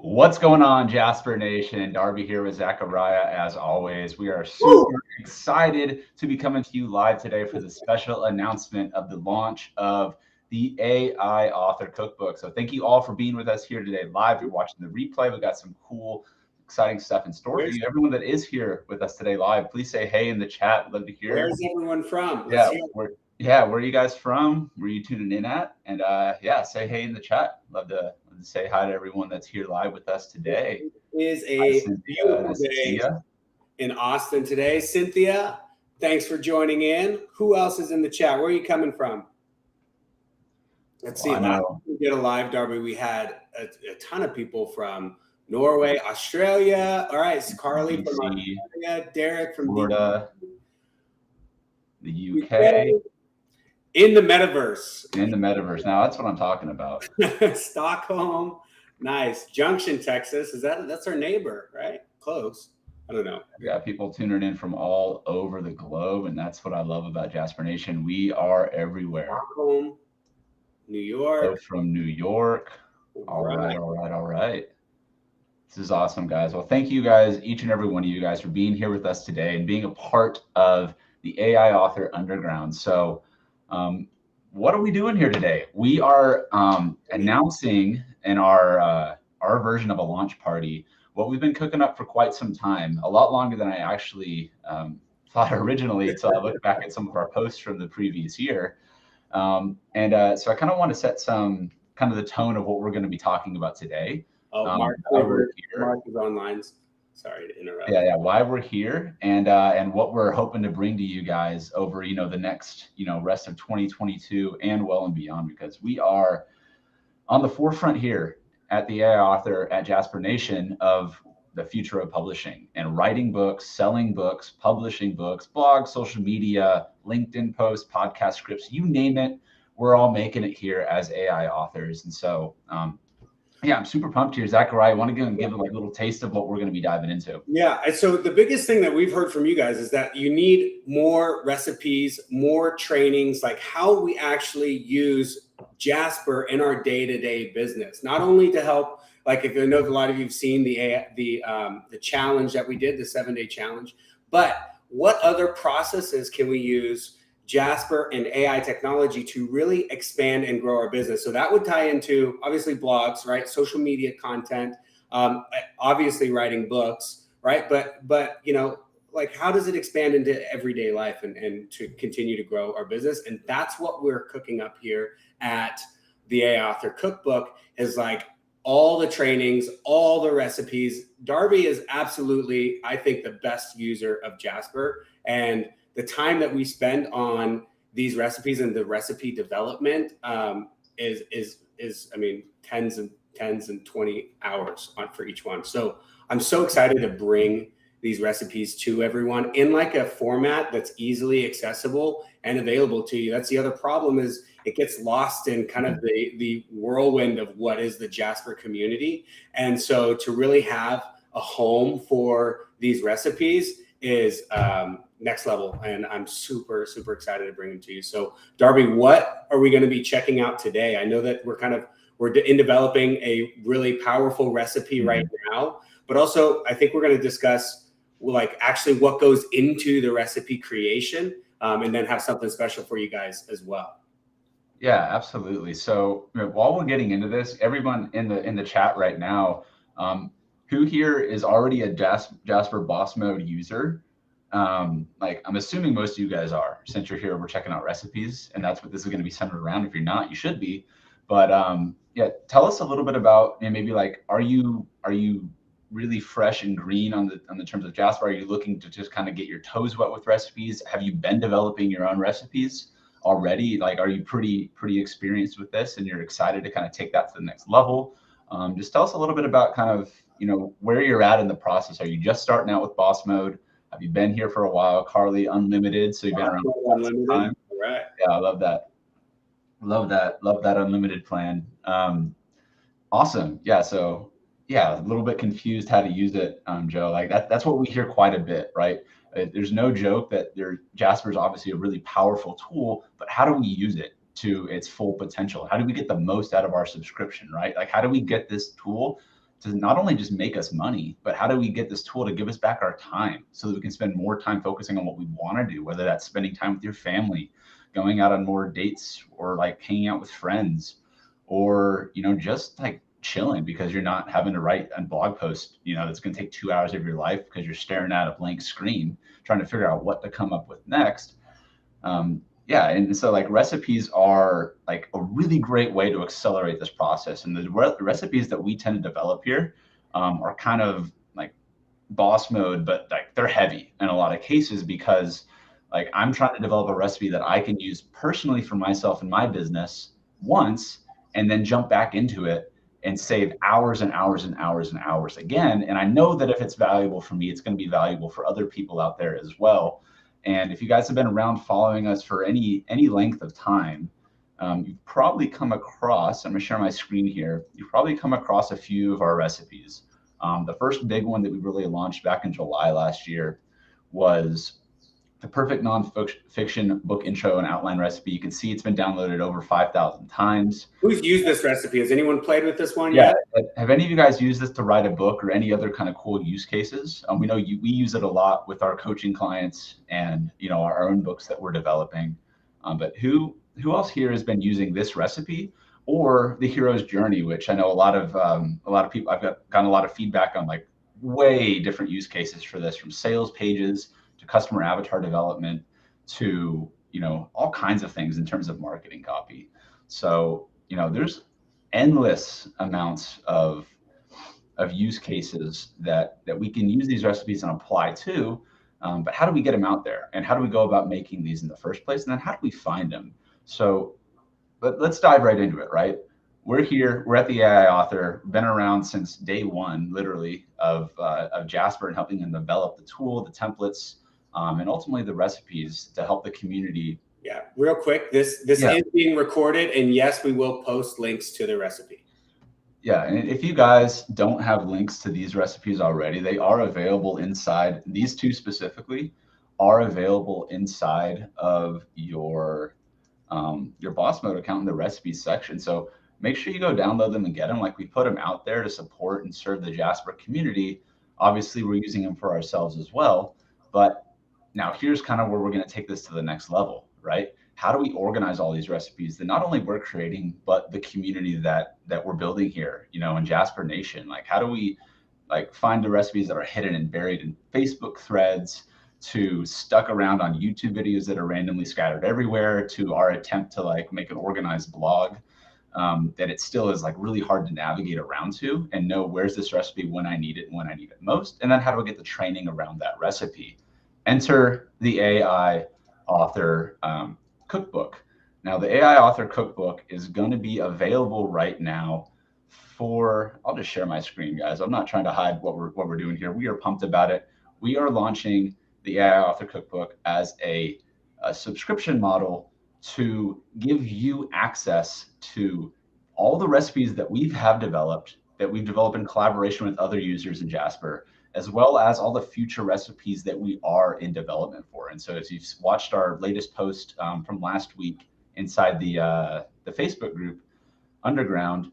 What's going on, Jasper Nation? Darby here with Zachariah, as always. We are Woo! super excited to be coming to you live today for the special announcement of the launch of the AI Author Cookbook. So thank you all for being with us here today live. If you're watching the replay, we've got some cool, exciting stuff in store for you. Everyone that is here with us today live, please say hey in the chat. We'd love to hear. Where's everyone from? Where are you guys from? Where are you tuning in at? And say hey in the chat. Love to say hi to everyone that's here live with us today. It is a beautiful day in Austin today. Cynthia, thanks for joining in. Who else is in the chat? Where are you coming from? Let's see. Last time we did a live, Darby, we had a ton of people from Norway, Australia. All right, it's Carly from Australia, Derek from Florida, the UK. In the metaverse. In the metaverse. Now that's what I'm talking about. Stockholm. Nice. Junction, Texas. That's our neighbor, right? Close. I don't know. We got people tuning in from all over the globe, and that's what I love about Jasper Nation. We are everywhere. Stockholm, New York. From New York. All right. This is awesome, guys. Well, thank you guys, each and every one of you guys, for being here with us today and being a part of the AI Author Underground. So what are we doing here today? We are announcing in our version of a launch party what we've been cooking up for quite some time, a lot longer than I actually thought originally until I looked back at some of our posts from the previous year. So I kind of want to set some kind of the tone of what we're going to be talking about today. Mark is online. Sorry to interrupt. Yeah. Why we're here and what we're hoping to bring to you guys over, the next, rest of 2022 and well and beyond, because we are on the forefront here at the AI Author at Jasper Nation of the future of publishing and writing books, selling books, publishing books, blogs, social media, LinkedIn posts, podcast scripts, you name it. We're all making it here as AI authors. And so, I'm super pumped here. Zachariah, I want to give a little taste of what we're going to be diving into. Yeah. And so the biggest thing that we've heard from you guys is that you need more recipes, more trainings, like how we actually use Jasper in our day-to-day business, not only to help, like if I know a lot of you have seen the challenge that we did, the 7-day challenge, but what other processes can we use Jasper and AI technology to really expand and grow our business? So that would tie into obviously blogs, right? Social media content, obviously writing books, right? But like how does it expand into everyday life and to continue to grow our business? And that's what we're cooking up here at the AI Author Cookbook, is like all the trainings, all the recipes. Darby is absolutely, I think, the best user of Jasper, and the time that we spend on these recipes and the recipe development is I mean, tens and 20 hours for each one. So I'm so excited to bring these recipes to everyone in like a format that's easily accessible and available to you. That's the other problem, is it gets lost in kind of the whirlwind of what is the Jasper community. And so to really have a home for these recipes is next level, and I'm super excited to bring them to you. So Darby, what are we going to be checking out today? I know that we're in developing a really powerful recipe right now, but also I think we're going to discuss like actually what goes into the recipe creation, and then have something special for you guys as well. Yeah, absolutely. So while we're getting into this, everyone in the chat right now, who here is already a Jasper Boss Mode user? Like I'm assuming most of you guys are, since you're here, we're checking out recipes, and that's what this is going to be centered around. If you're not, you should be. But tell us a little bit about, and maybe like, are you really fresh and green on the terms of Jasper? Are you looking to just kind of get your toes wet with recipes? Have you been developing your own recipes already? Like, are you pretty experienced with this and you're excited to kind of take that to the next level? Just tell us a little bit about kind of, where you're at in the process. Are you just starting out with Boss Mode? Have you been here for a while? Carly, Unlimited. So you've been around for some time. Right. Yeah, I love that. Love that unlimited plan. Awesome. Yeah. So a little bit confused how to use it, Joe. Like that's what we hear quite a bit, right? There's no joke that Jasper is obviously a really powerful tool, but how do we use it to its full potential? How do we get the most out of our subscription, right? Like how do we get this tool to not only just make us money, but how do we get this tool to give us back our time so that we can spend more time focusing on what we want to do, whether that's spending time with your family, going out on more dates, or like hanging out with friends, or, just like chilling because you're not having to write a blog post, that's going to take 2 hours of your life because you're staring at a blank screen trying to figure out what to come up with next. Yeah, and so like recipes are like a really great way to accelerate this process. And the recipes that we tend to develop here are kind of like boss mode, but like they're heavy in a lot of cases because like I'm trying to develop a recipe that I can use personally for myself and my business once, and then jump back into it and save hours and hours and hours and hours again. And I know that if it's valuable for me, it's going to be valuable for other people out there as well. And if you guys have been around following us for any length of time, you've probably come across, I'm gonna share my screen here, you've probably come across a few of our recipes. The first big one that we really launched back in July last year was the perfect nonfiction book intro and outline recipe. You can see it's been downloaded over 5,000 times. Who's used this recipe? Has anyone played with this one yet? Yeah. Have any of you guys used this to write a book or any other kind of cool use cases? We know we use it a lot with our coaching clients and our own books that we're developing. But who else here has been using this recipe or the hero's journey, which I know a lot of people, I've gotten a lot of feedback on, like way different use cases for this, from sales pages to customer avatar development to all kinds of things in terms of marketing copy. So there's endless amounts of use cases that we can use these recipes and apply to. But how do we get them out there, and how do we go about making these in the first place, and then how do we find them? So let's dive right into it. Right, we're here, we're at the AI Author, been around since day one, literally, of Jasper, and helping them develop the tool, the templates, and ultimately the recipes to help the community. Yeah, real quick, this is being recorded, and yes, we will post links to the recipe. Yeah, and if you guys don't have links to these recipes already, they are available inside. These two specifically are available inside of your Boss Mode account in the recipes section. So make sure you go download them and get them. Like, we put them out there to support and serve the Jasper community. Obviously, we're using them for ourselves as well. But now here's kind of where we're going to take this to the next level, right? How do we organize all these recipes that not only we're creating, but the community that we're building here, in Jasper Nation? Like, how do we find the recipes that are hidden and buried in Facebook threads, to stuck around on YouTube videos that are randomly scattered everywhere, to our attempt to make an organized blog that it still is really hard to navigate around to and know where's this recipe when I need it and when I need it most. And then how do I get the training around that recipe? Enter the AI Author Cookbook. Now, the AI Author Cookbook is going to be available right now for, I'll just share my screen, guys. I'm not trying to hide what we're doing here. We are pumped about it. We are launching the AI Author Cookbook as a subscription model to give you access to all the recipes that we have developed, that we've developed in collaboration with other users in Jasper, as well as all the future recipes that we are in development for. And so, as you've watched our latest post from last week inside the Facebook group Underground,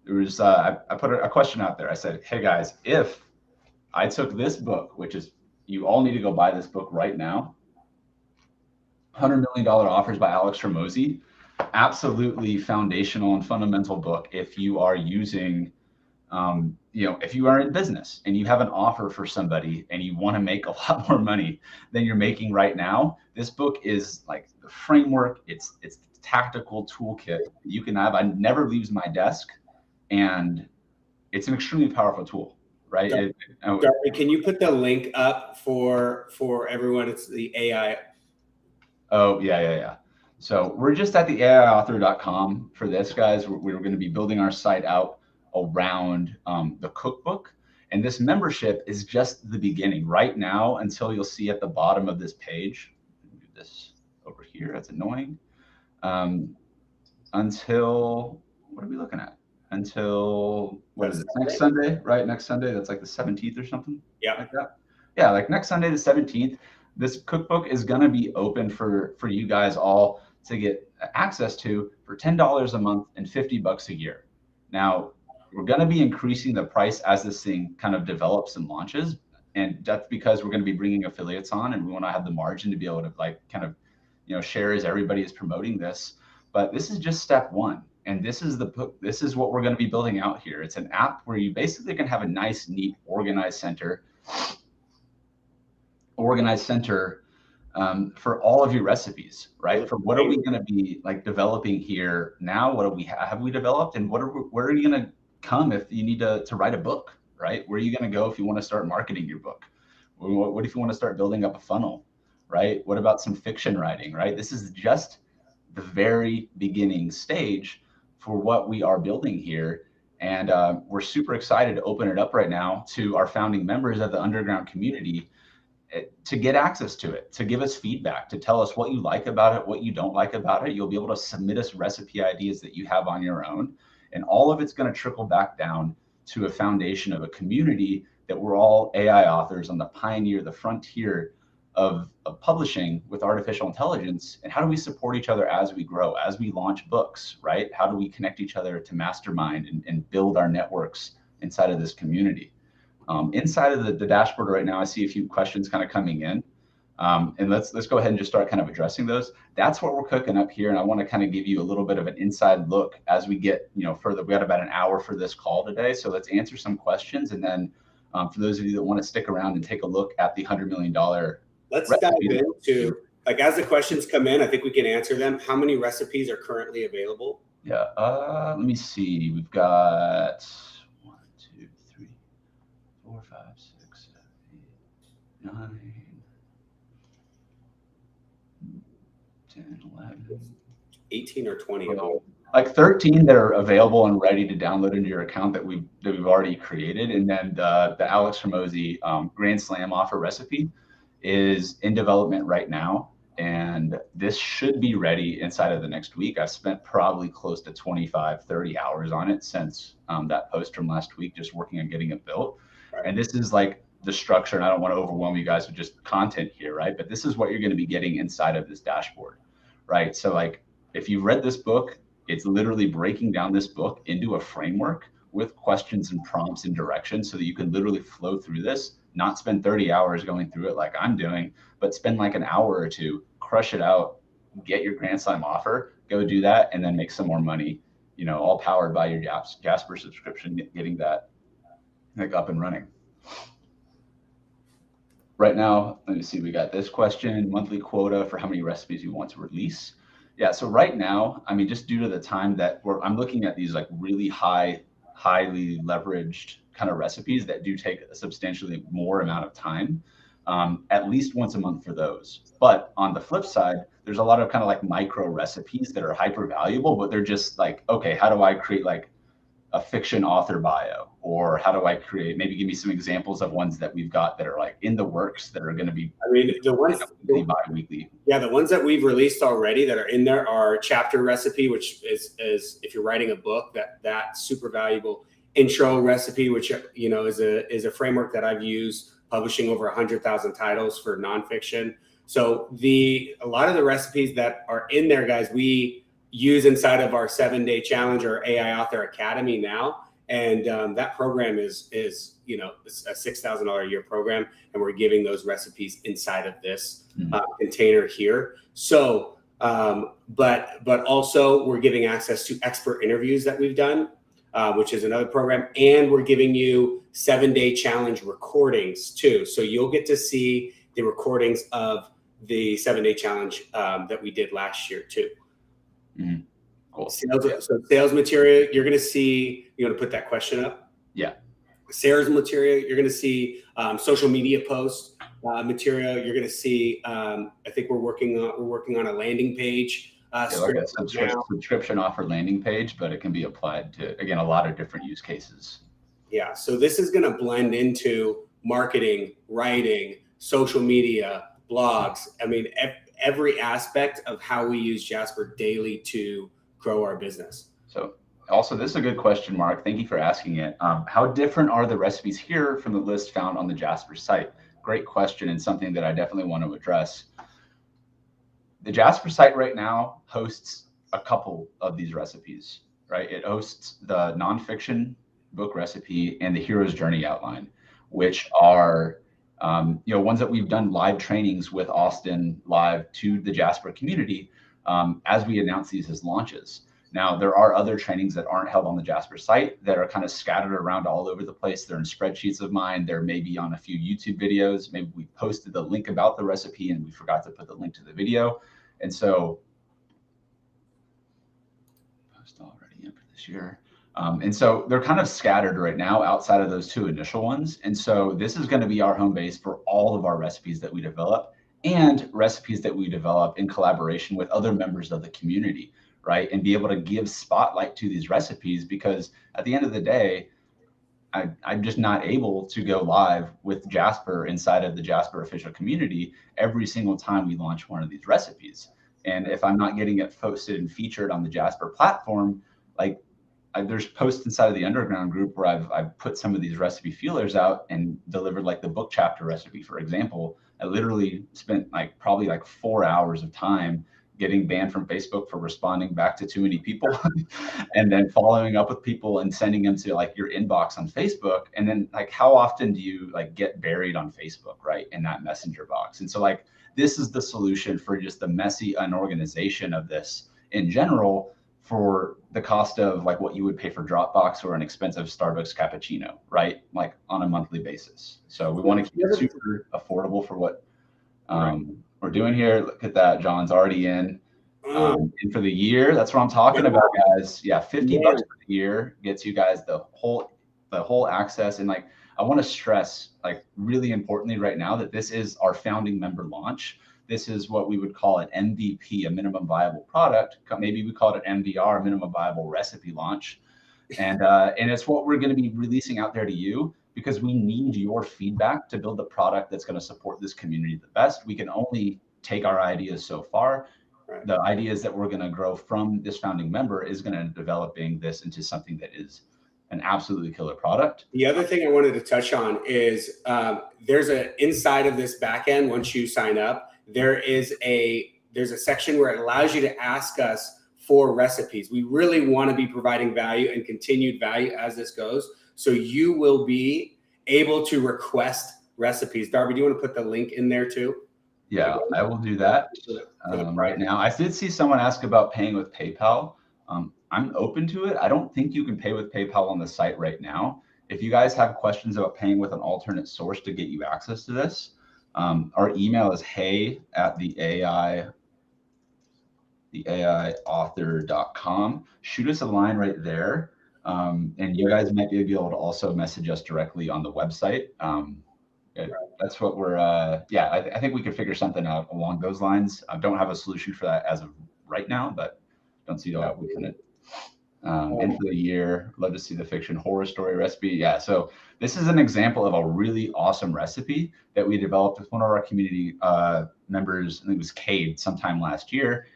there was I put a question out there. I said, hey guys, if I took this book, which is, you all need to go buy this book right now, $100 Million Offers by Alex Hormozi, absolutely foundational and fundamental book if you are using if you are in business and you have an offer for somebody and you want to make a lot more money than you're making right now, this book is like the framework. It's the tactical toolkit you can have. It never leaves my desk, and it's an extremely powerful tool, right? Darby, can you put the link up for everyone? It's the AI. Oh, yeah. So we're just at the AIauthor.com for this, guys. We're going to be building our site out around the cookbook, and this membership is just the beginning right now, until you'll see at the bottom of this page. Do this over here, that's annoying. Until, what are we looking at? Until, what is it, next Sunday, right? Next Sunday, that's like the 17th or something. Yeah, like that. Yeah, like next Sunday the 17th, this cookbook is going to be open for you guys all to get access to for $10 a month and $50 a year. Now, we're going to be increasing the price as this thing kind of develops and launches. And that's because we're going to be bringing affiliates on, and we want to have the margin to be able to like kind of, share as everybody is promoting this. But this is just step one. And this is what we're going to be building out here. It's an app where you basically can have a nice, neat, organized center for all of your recipes, right? For what are we going to be like developing here now? What do we have we developed, and where are you going to come if you need to write a book, right? Where are you going to go if you want to start marketing your book? What if you want to start building up a funnel, right? What about some fiction writing, right? This is just the very beginning stage for what we are building here. And we're super excited to open it up right now to our founding members of the underground community to get access to it, to give us feedback, to tell us what you like about it, what you don't like about it. You'll be able to submit us recipe ideas that you have on your own. And all of it's going to trickle back down to a foundation of a community that we're all AI authors on the pioneer, the frontier of publishing with artificial intelligence. And how do we support each other as we grow, as we launch books, right? How do we connect each other to mastermind and build our networks inside of this community? Inside of the dashboard right now, I see a few questions kind of coming in. And let's go ahead and just start kind of addressing those. That's what we're cooking up here. And I want to kind of give you a little bit of an inside look as we get, further. We got about an hour for this call today. So let's answer some questions. And then for those of you that want to stick around and take a look at the $100 million. Let's dive into, like, as the questions come in, I think we can answer them. How many recipes are currently available? Yeah. Let me see. We've got 1, 2, 3, 4, 5, 6, 7, 8, 9, 10, 11, 18 or 20. Like 13 that are available and ready to download into your account that we've already created. And then the Alex Hormozi Grand Slam offer recipe is in development right now. And this should be ready inside of the next week. I've spent probably close to 25, 30 hours on it since that post from last week, just working on getting it built. And this is like the structure, and I don't want to overwhelm you guys with just content here, right? But this is what you're going to be getting inside of this dashboard, right? So like, if you've read this book, it's literally breaking down this book into a framework with questions and prompts and directions so that you can literally flow through this, not spend 30 hours going through it like I'm doing, but spend like an hour or two, crush it out, get your Grand Slam offer, go do that, and then make some more money, all powered by your Jasper subscription, getting that like up and running. Right now, let me see, we got this question, monthly quota for how many recipes you want to release. Yeah, so right now, I mean, just due to the time that I'm looking at these like really highly leveraged kind of recipes that do take a substantially more amount of time, at least once a month for those. But on the flip side, there's a lot of kind of like micro recipes that are hyper valuable, but they're just like, okay, how do I create like a fiction author bio? Or how do I create, maybe give me some examples of ones that we've got that are like in the works that are going to be, the ones bi-weekly. Yeah, the ones that we've released already that are in there are chapter recipe, which is if you're writing a book, that's super valuable. Intro recipe, which is a framework that I've used publishing over 100,000 titles for nonfiction. So a lot of the recipes that are in there, guys, we use inside of our 7-day challenge or AI Author Academy now. And that program is it's a $6,000 a year program, and we're giving those recipes inside of this container here. So, but also we're giving access to expert interviews that we've done, which is another program, and we're giving you 7-day challenge recordings too. So you'll get to see the recordings of the 7-day challenge that we did last year too. Mm-hmm. Cool. So sales material, you're going to see, you want to put that question up? Yeah. Sales material, you're going to see social media posts material. You're going to see, I think we're working on a landing page. Like a subscription offer landing page, but it can be applied to, again, a lot of different use cases. Yeah. So this is going to blend into marketing, writing, social media, blogs. I mean, every aspect of how we use Jasper daily to grow our business. So also, this is a good question, Mark. Thank you for asking it. How different are the recipes here from the list found on the Jasper site? Great question, and something that I definitely want to address. The Jasper site right now hosts a couple of these recipes, right? It hosts the nonfiction book recipe and the hero's journey outline, which are ones that we've done live trainings with Austin live to the Jasper community as we announce these as launches. Now, there are other trainings that aren't held on the Jasper site that are kind of scattered around all over the place. They're in spreadsheets of mine. They're maybe on a few YouTube videos. Maybe we posted the link about the recipe and we forgot to put the link to the video. And so, post already in for this year. And so they're kind of scattered right now outside of those two initial ones. And so this is going to be our home base for all of our recipes that we develop and recipes that we develop in collaboration with other members of the community, right? And be able to give spotlight to these recipes, because at the end of the day, I'm just not able to go live with Jasper inside of the Jasper official community every single time we launch one of these recipes. And if I'm not getting it posted and featured on the Jasper platform, like there's posts inside of the underground group where I've put some of these recipe feelers out and delivered, like the book chapter recipe, for example. I literally spent probably 4 hours of time getting banned from Facebook for responding back to too many people and then following up with people and sending them to your inbox on Facebook. And then how often do you get buried on Facebook, right? In that messenger box. And so this is the solution for just the messy unorganization of this in general, for the cost of what you would pay for Dropbox or an expensive Starbucks cappuccino, right? On a monthly basis. So we want to keep it super affordable for what we're doing here. Look at that. John's already in. And for the year, that's what I'm talking about, guys. Yeah, $50 per year gets you guys the whole access. And I want to stress, really importantly right now, that this is our founding member launch. This is what we would call an MVP, a minimum viable product. Maybe we call it an MVR, minimum viable recipe launch. And it's what we're going to be releasing out there to you, because we need your feedback to build the product that's going to support this community the best. We can only take our ideas so far. Right. The ideas that we're going to grow from this founding member is going to developing this into something that is an absolutely killer product. The other thing I wanted to touch on is there's inside of this backend, once you sign up, there's a section where it allows you to ask us for recipes. We really want to be providing value and continued value as this goes. So you will be able to request recipes. Darby, do you want to put the link in there too? Yeah, I will do that right now. I did see someone ask about paying with PayPal. I'm open to it. I don't think you can pay with PayPal on the site right now. If you guys have questions about paying with an alternate source to get you access to this, our email is hey@theaiauthor.com. Shoot us a line right there. And you guys might be able to also message us directly on the website. That's what we're, I think we could figure something out along those lines. I don't have a solution for that as of right now, but don't see why we couldn't. And for the year, love to see the fiction horror story recipe. Yeah, so this is an example of a really awesome recipe that we developed with one of our community members. I think it was Cade sometime last year.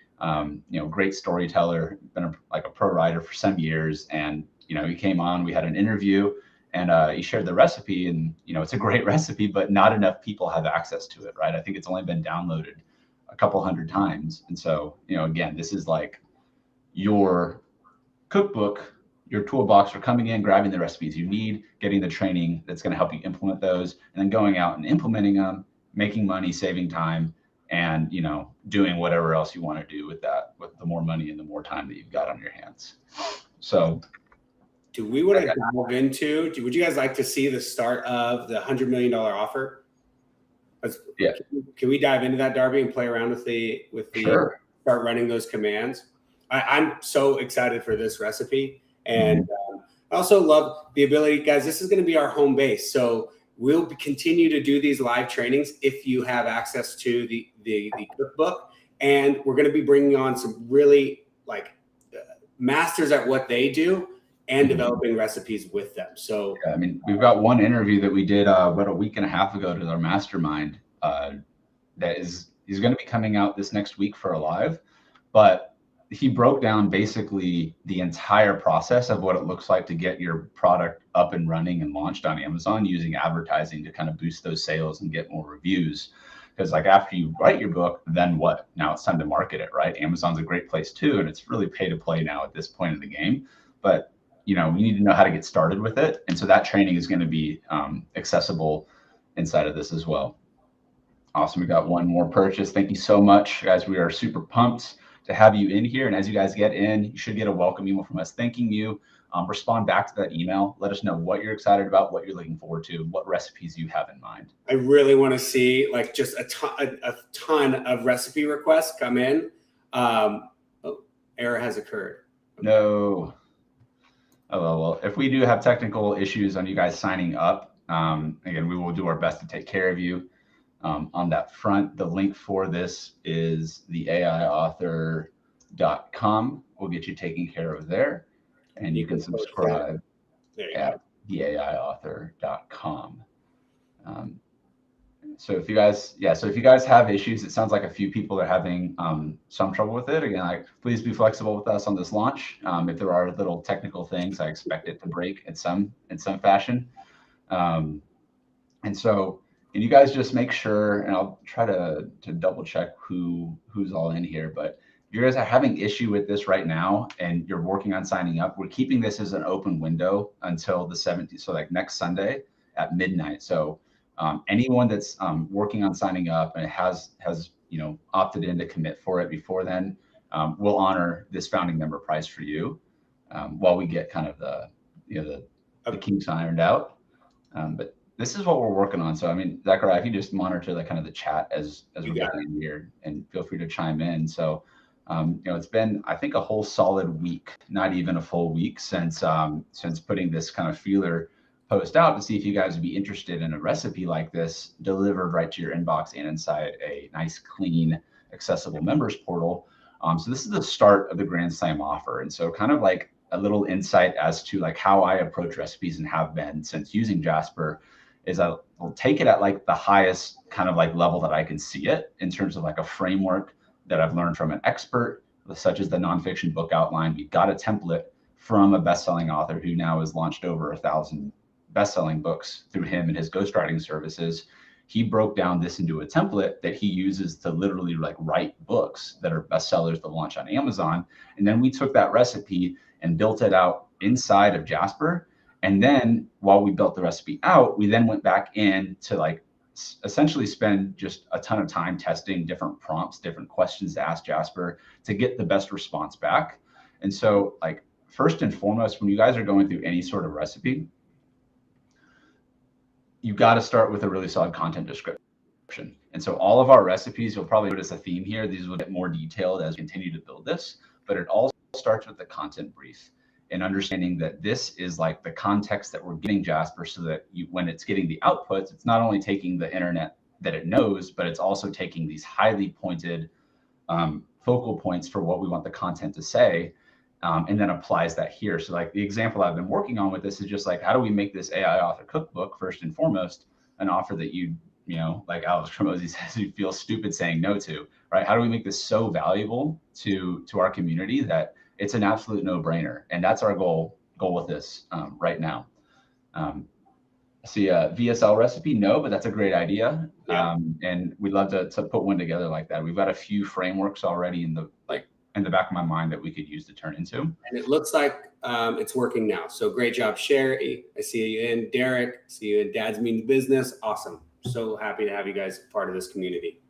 Great storyteller, been a pro writer for some years. And, he came on, we had an interview, and he shared the recipe, and, it's a great recipe, but not enough people have access to it, right? I think it's only been downloaded a couple hundred times. And so, again, this is your cookbook, your toolbox for coming in, grabbing the recipes you need, getting the training that's going to help you implement those, and then going out and implementing them, making money, saving time, and, doing whatever else you want to do with that, with the more money and the more time that you've got on your hands. So do we want to dive into, would you guys like to see the start of the $100 million offer? Yeah. Can we dive into that, Darby, and play around with the Sure. Start running those commands? I'm so excited for this recipe. And I also love the ability, guys, this is going to be our home base. So we'll continue to do these live trainings if you have access to the cookbook. And we're going to be bringing on some really masters at what they do and developing recipes with them. So yeah, we've got one interview that we did about a week and a half ago to our mastermind he's going to be coming out this next week for a live, but he broke down basically the entire process of what it looks like to get your product up and running and launched on Amazon using advertising to kind of boost those sales and get more reviews. Because after you write your book, then what? Now it's time to market it, right? Amazon's a great place too, and it's really pay to play now at this point in the game. But you need to know how to get started with it. And so that training is going to be accessible inside of this as well. Awesome. We got one more purchase. Thank you so much, guys. We are super pumped to have you in here. And as you guys get in, you should get a welcome email from us thanking you. Respond back to that email. Let us know what you're excited about, what you're looking forward to, what recipes you have in mind. I really want to see like just a ton of recipe requests come in. Error has occurred. Okay. No. Oh, well, if we do have technical issues on you guys signing up, again, we will do our best to take care of you. On that front, the link for this is the aiauthor.com. We'll get you taken care of there. And you can subscribe at theaiauthor.com. So if you guys have issues, it sounds like a few people are having some trouble with it. Again, please be flexible with us on this launch. If there are little technical things, I expect it to break in some fashion. And you guys just make sure, and I'll try to double check who's all in here, but if you guys are having issue with this right now and you're working on signing up, we're keeping this as an open window until the 17th, so like next Sunday at midnight. So anyone that's working on signing up and has opted in to commit for it before then, we'll honor this founding member price for you while we get kind of the kinks ironed out. But this is what we're working on. So, I mean, Zachariah, if you just monitor the chat as we're getting in here, and feel free to chime in. So, it's been, I think, a whole solid week, not even a full week since putting this kind of feeler post out to see if you guys would be interested in a recipe like this delivered right to your inbox and inside a nice, clean, accessible members portal. So this is the start of the Grand Slam offer. And so kind of like a little insight as to like how I approach recipes and have been since using Jasper is I'll take it at like the highest kind of like level that I can see it in terms of like a framework that I've learned from an expert, such as the nonfiction book outline. We got a template from a best-selling author who now has launched over 1,000 best-selling books through him and his ghostwriting services. He broke down this into a template that he uses to literally like write books that are bestsellers to launch on Amazon. And then we took that recipe and built it out inside of Jasper. And then while we built the recipe out, we then went back in to like essentially spend just a ton of time testing different prompts, different questions to ask Jasper to get the best response back. And so like first and foremost, when you guys are going through any sort of recipe, you've got to start with a really solid content description. And so all of our recipes, you'll probably notice a theme here. These will get more detailed as we continue to build this, but it all starts with the content brief and understanding that this is like the context that we're getting Jasper so that when it's getting the outputs, it's not only taking the internet that it knows, but it's also taking these highly pointed focal points for what we want the content to say, and then applies that here. So like the example I've been working on with this is just like, how do we make this AI author cookbook, first and foremost, an offer that like Alex Tramosi says, you feel stupid saying no to, right? How do we make this so valuable to our community that it's an absolute no-brainer? And that's our goal with this right now. See a VSL recipe? No, but that's a great idea. Yeah. And we'd love to put one together like that. We've got a few frameworks already in the back of my mind that we could use to turn into. And it looks like it's working now. So great job, Sherry. I see you in. Derek, see you in. Dad's Mean Business. Awesome. So happy to have you guys part of this community.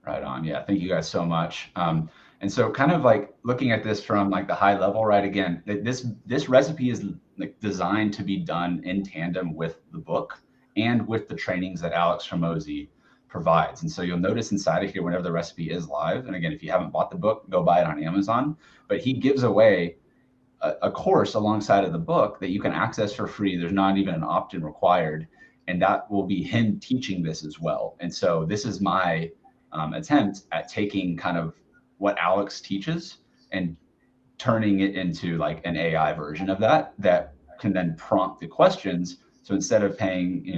Right on. Yeah. Thank you guys so much. And so kind of like looking at this from like the high level, right? Again, this recipe is like designed to be done in tandem with the book and with the trainings that Alex Tramosi provides. And so you'll notice inside of here, whenever the recipe is live, and again, if you haven't bought the book, go buy it on Amazon, but he gives away a course alongside of the book that you can access for free. There's not even an opt-in required. And that will be him teaching this as well. And so this is my attempt at taking kind of what Alex teaches and turning it into like an AI version of that can then prompt the questions. So instead of paying,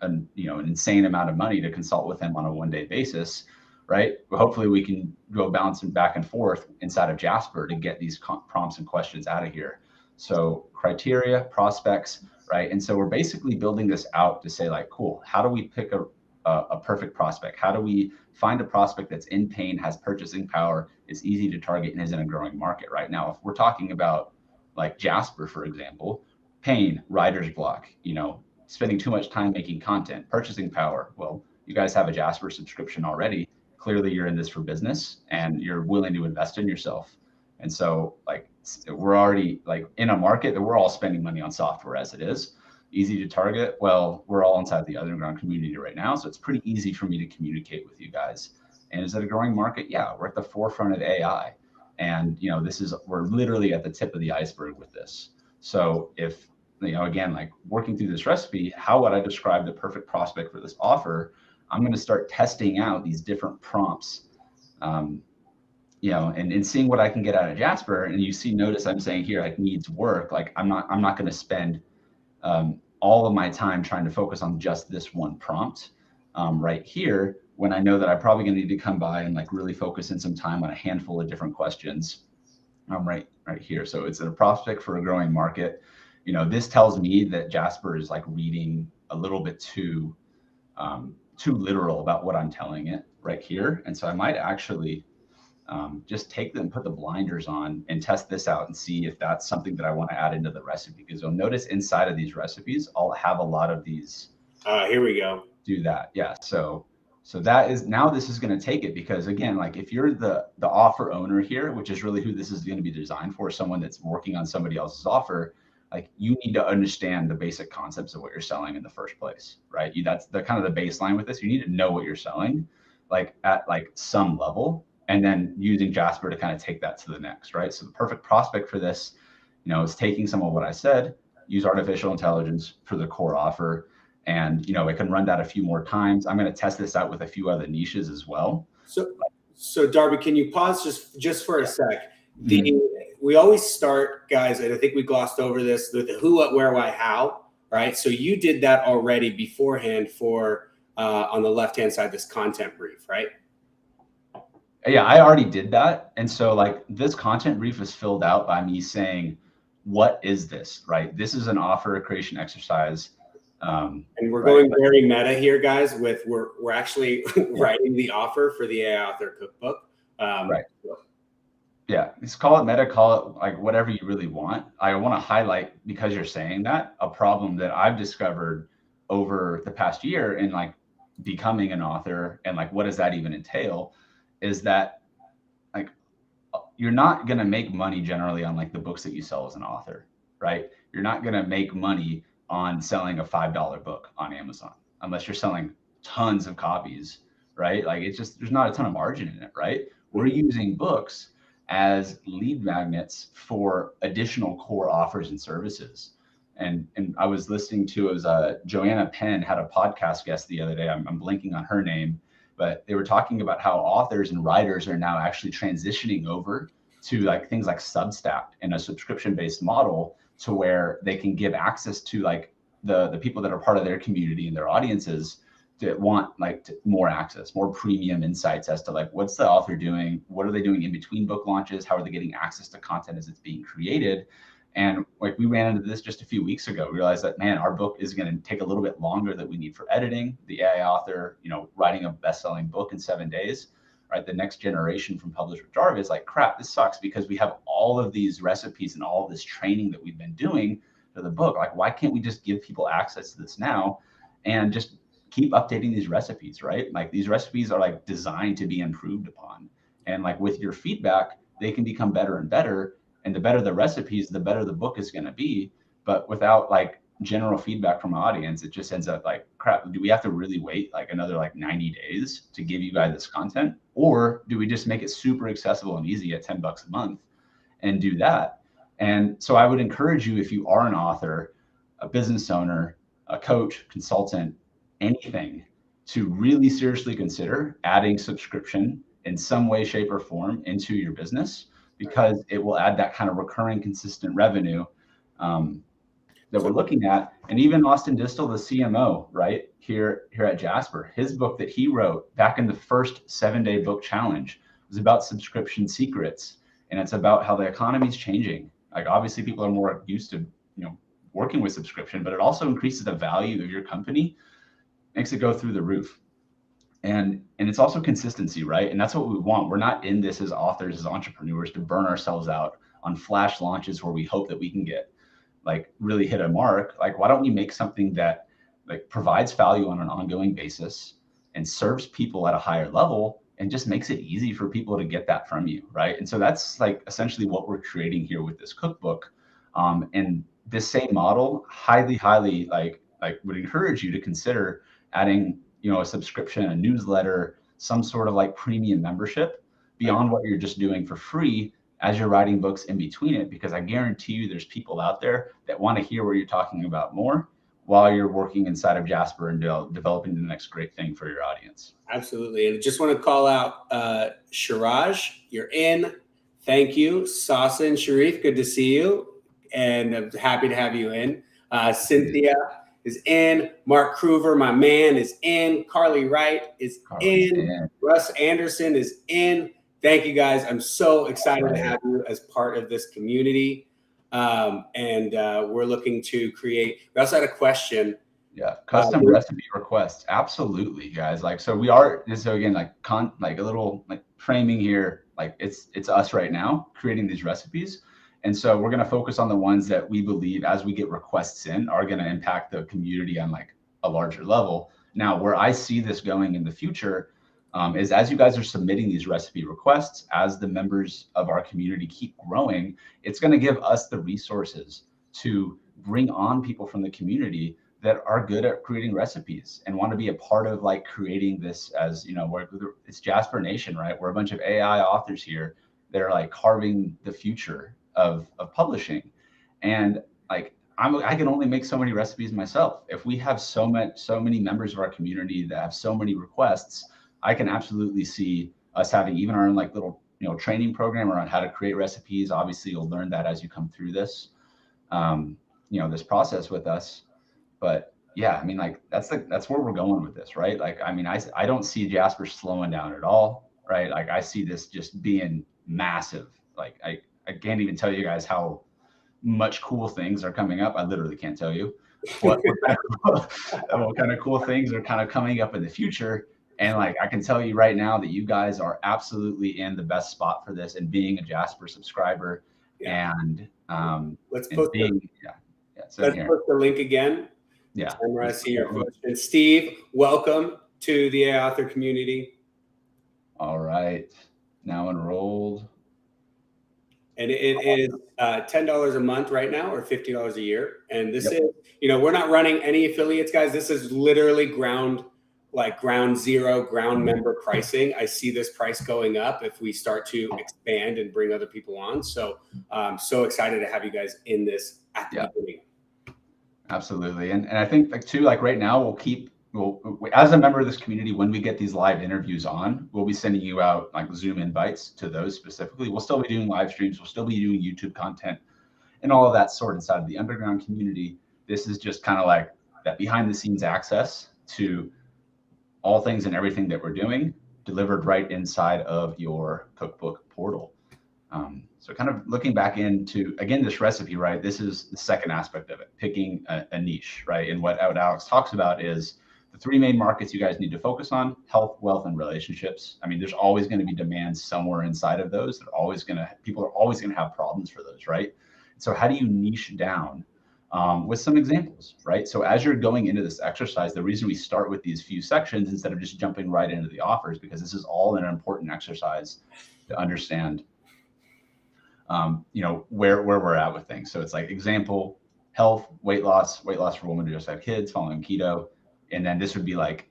an insane amount of money to consult with him on a one-day basis, right? Hopefully we can go bouncing back and forth inside of Jasper to get these prompts and questions out of here. So criteria, prospects, right? And so we're basically building this out to say like, cool, how do we pick a perfect prospect? How do we find a prospect that's in pain, has purchasing power, is easy to target, and is in a growing market right now? If we're talking about like Jasper, for example, pain, writer's block, you know, spending too much time making content, purchasing power. Well, you guys have a Jasper subscription already. Clearly you're in this for business and you're willing to invest in yourself. And so like we're already like in a market that we're all spending money on software as it is. Easy to target. Well, we're all inside the underground community right now. So it's pretty easy for me to communicate with you guys. And is it a growing market? Yeah, we're at the forefront of AI. And you know, we're literally at the tip of the iceberg with this. So if, you know, again, like working through this recipe, how would I describe the perfect prospect for this offer? I'm going to start testing out these different prompts, you know, and seeing what I can get out of Jasper. And notice I'm saying here, like needs work. Like I'm not going to spend all of my time trying to focus on just this one prompt right here, when I know that I'm probably going to need to come by and like really focus in some time on a handful of different questions right here. So it's a prospect for a growing market. You know, this tells me that Jasper is like reading a little bit too literal about what I'm telling it right here. And so I might actually just take them, put the blinders on and test this out and see if that's something that I want to add into the recipe. Because you'll notice inside of these recipes, I'll have a lot of these. Here we go. Do that. Yeah. So that is, now this is going to take it, because again, like if you're the offer owner here, which is really who this is going to be designed for, someone that's working on somebody else's offer, like you need to understand the basic concepts of what you're selling in the first place, right? That's the kind of the baseline with this. You need to know what you're selling, like at like some level, and then using Jasper to kind of take that to the next, right? So the perfect prospect for this, you know, is taking some of what I said, use artificial intelligence for the core offer. And, you know, it can run that a few more times. I'm going to test this out with a few other niches as well. So Darby, can you pause just for a sec? We always start, guys, and I think we glossed over this, with the who, what, where, why, how, right? So you did that already beforehand for, on the left-hand side, this content brief, right? Yeah, I already did that. And so like this content brief is filled out by me saying, what is this, right? This is an offer creation exercise. And we're going very meta here, guys, with we're actually writing the offer for the AI Author Cookbook. Right. Yeah, just call it meta, call it like whatever you really want. I want to highlight, because you're saying that, a problem that I've discovered over the past year in like becoming an author, and like what does that even entail, is that like you're not going to make money generally on like the books that you sell as an author, right? You're not going to make money on selling a $5 book on Amazon unless you're selling tons of copies, right? Like it's just, there's not a ton of margin in it, right? We're using books as lead magnets for additional core offers and services. And I was listening to, it was Joanna Penn had a podcast guest the other day. I'm blanking on her name, but they were talking about how authors and writers are now actually transitioning over to like things like Substack in a subscription-based model, to where they can give access to like the people that are part of their community and their audiences that want like more access, more premium insights as to like, what's the author doing? What are they doing in between book launches? How are they getting access to content as it's being created? And like we ran into this just a few weeks ago. We realized that, man, our book is going to take a little bit longer than we need for editing. The AI author, you know, writing a best-selling book in 7 days, right? The next generation from Publish with Jarvis, like, crap, this sucks, because we have all of these recipes and all of this training that we've been doing for the book. Like, why can't we just give people access to this now and just keep updating these recipes, right? Like these recipes are like designed to be improved upon. And like with your feedback, they can become better and better. And the better the recipes, the better the book is going to be. But without like general feedback from the audience, it just ends up like, crap, do we have to really wait like another like 90 days to give you guys this content? Or do we just make it super accessible and easy at $10 a month and do that? And so I would encourage you, if you are an author, a business owner, a coach, consultant, anything, to really seriously consider adding subscription in some way, shape, or form into your business, because it will add that kind of recurring, consistent revenue that we're looking at. And even Austin Distel, the CMO, right here at Jasper, his book that he wrote back in the first 7-day book challenge was about subscription secrets, and it's about how the economy is changing. Like obviously, people are more used to working with subscription, but it also increases the value of your company, makes it go through the roof. And it's also consistency, right? And that's what we want. We're not in this as authors, as entrepreneurs, to burn ourselves out on flash launches where we hope that we can get like really hit a mark. Like, why don't you make something that like provides value on an ongoing basis and serves people at a higher level and just makes it easy for people to get that from you, right? And so that's like essentially what we're creating here with this cookbook. And this same model, highly like would encourage you to consider adding, you know, a subscription, a newsletter, some sort of like premium membership beyond what you're just doing for free as you're writing books in between it, because I guarantee you there's people out there that want to hear what you're talking about more while you're working inside of Jasper and developing the next great thing for your audience. Absolutely. And I just want to call out Shiraj, you're in. Thank you. Sasan Sharif, good to see you. And I'm happy to have you in. Cynthia is in. Mark Kruver, my man, is in. Carly Wright is in. Russ Anderson is in. Thank you, guys. I'm so excited to have you as part of this community. And we're looking to create. We also had a question. Yeah, custom recipe requests. Absolutely, guys. Like, so we are. So again, like a little like framing here. Like it's us right now creating these recipes. And so we're going to focus on the ones that we believe, as we get requests in, are going to impact the community on like a larger level. Now, where I see this going in the future is as you guys are submitting these recipe requests, as the members of our community keep growing, it's going to give us the resources to bring on people from the community that are good at creating recipes and want to be a part of like creating this, as you know, it's Jasper Nation, right? We're a bunch of AI authors here that are like carving the future of publishing. And like I can only make so many recipes myself. If we have so many members of our community that have so many requests, I can absolutely see us having even our own like little, you know, training program around how to create recipes. Obviously you'll learn that as you come through this you know, this process with us. But yeah, I mean, like that's where we're going with this, right? Like, I mean, I don't see Jasper slowing down at all, right? Like I see this just being massive. Like I can't even tell you guys how much cool things are coming up. I literally can't tell you what kind of cool things are kind of coming up in the future. And like, I can tell you right now that you guys are absolutely in the best spot for this, and being a Jasper subscriber. Yeah. And let's post put the link again. Yeah. Where I see your question. Steve, welcome to the AI author community. All right. Now enrolled. And it is $10 a month right now, or $50 a year. And this is, you know, we're not running any affiliates, guys. This is literally ground zero, ground member pricing. I see this price going up if we start to expand and bring other people on. So I'm so excited to have you guys in this at the beginning. Absolutely. And I think like too, like right now we'll as a member of this community, when we get these live interviews on, we'll be sending you out like Zoom invites to those specifically. We'll still be doing live streams. We'll still be doing YouTube content and all of that sort inside of the underground community. This is just kind of like that behind the scenes access to all things and everything that we're doing, delivered right inside of your cookbook portal. So kind of looking back into, again, this recipe, right? This is the second aspect of it, picking a niche, right? And what Alex talks about is the three main markets you guys need to focus on: health, wealth, and relationships. I mean, there's always going to be demand somewhere inside of those. People are always going to have problems for those, right? So how do you niche down with some examples, right? So as you're going into this exercise, the reason we start with these few sections instead of just jumping right into the offers, because this is all an important exercise to understand you know, where we're at with things. So it's like example, health, weight loss for women who just have kids, following keto. And then this would be like,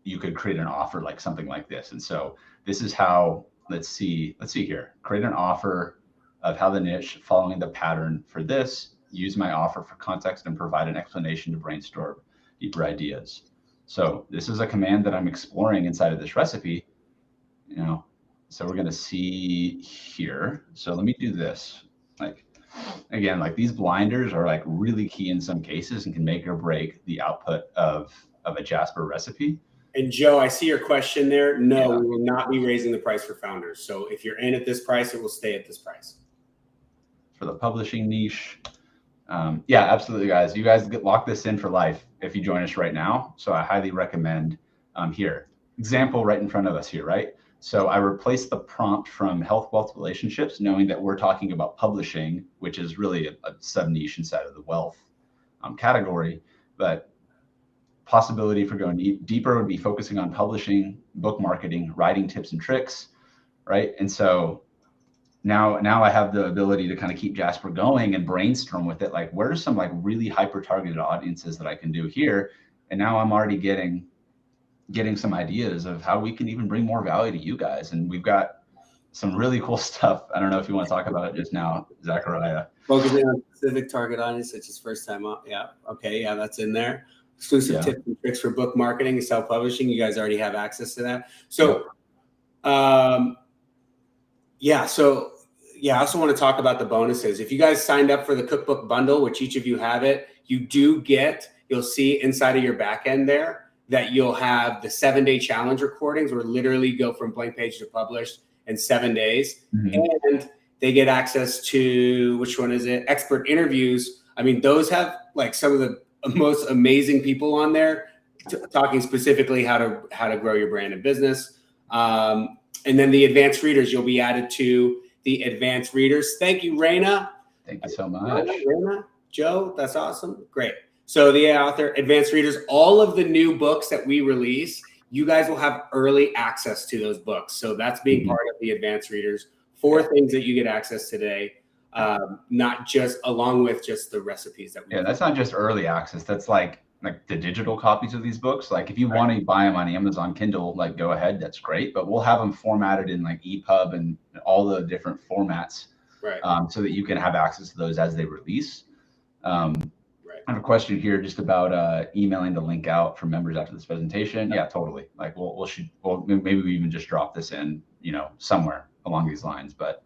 you could create an offer like something like this. And so this is how, let's see here, create an offer of how the niche, following the pattern for this, use my offer for context and provide an explanation to brainstorm deeper ideas. So this is a command that I'm exploring inside of this recipe, you know. So we're going to see here. So let me do this. Like, again, like these blinders are like really key in some cases and can make or break the output of a Jasper recipe. And Joe, I see your question there. No, we will not be raising the price for founders. So if you're in at this price, it will stay at this price. For the publishing niche. Yeah, absolutely, guys. You guys lock this in for life if you join us right now. So I highly recommend here. Example right in front of us here, right? So I replaced the prompt from health, wealth, relationships, knowing that we're talking about publishing, which is really a sub-niche inside of the wealth category. But possibility for going deeper would be focusing on publishing, book marketing, writing tips and tricks, right? And so now I have the ability to kind of keep Jasper going and brainstorm with it. Like, where are some like really hyper targeted audiences that I can do here? And now I'm already getting some ideas of how we can even bring more value to you guys. And we've got some really cool stuff. I don't know if you want to talk about it just now, Zachariah. Focusing on specific target audience, such as first time up. Yeah. Okay. Yeah, that's in there. Exclusive tips and tricks for book marketing and self-publishing. You guys already have access to that. So, I also want to talk about the bonuses. If you guys signed up for the cookbook bundle, which each of you have it, you'll see inside of your back end there that you'll have the 7-day challenge recordings where literally go from blank page to published in 7 days. And they get access to, which one is it? Expert interviews. I mean, those have like some of the most amazing people on there talking specifically how to grow your brand and business. And then the advanced readers, you'll be added to the advanced readers. Thank you, Raina. Thank you so much. Raina, Joe, that's awesome. Great. So the author, advanced readers, all of the new books that we release, you guys will have early access to those books. So that's being part of the advanced readers. 4 things that you get access today. Not just along with just the recipes that we that's not just early access. That's like the digital copies of these books. Like if you want to buy them on Amazon Kindle, like go ahead, that's great. But we'll have them formatted in like EPUB and all the different formats, so that you can have access to those as they release. I have a question here just about emailing the link out for members after this presentation. Yeah, totally. Like we'll maybe we even just drop this in, somewhere along these lines. But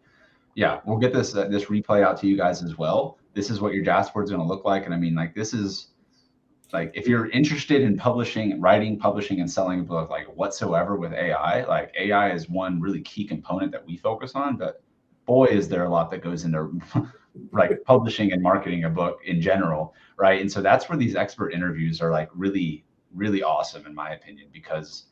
yeah, we'll get this replay out to you guys as well. This is what your dashboard is going to look like. And I mean, like, this is like, if you're interested in writing, publishing, and selling a book, like whatsoever with AI, like AI is one really key component that we focus on. But boy, is there a lot that goes into like publishing and marketing a book in general, right? And so that's where these expert interviews are like really, really awesome, in my opinion, because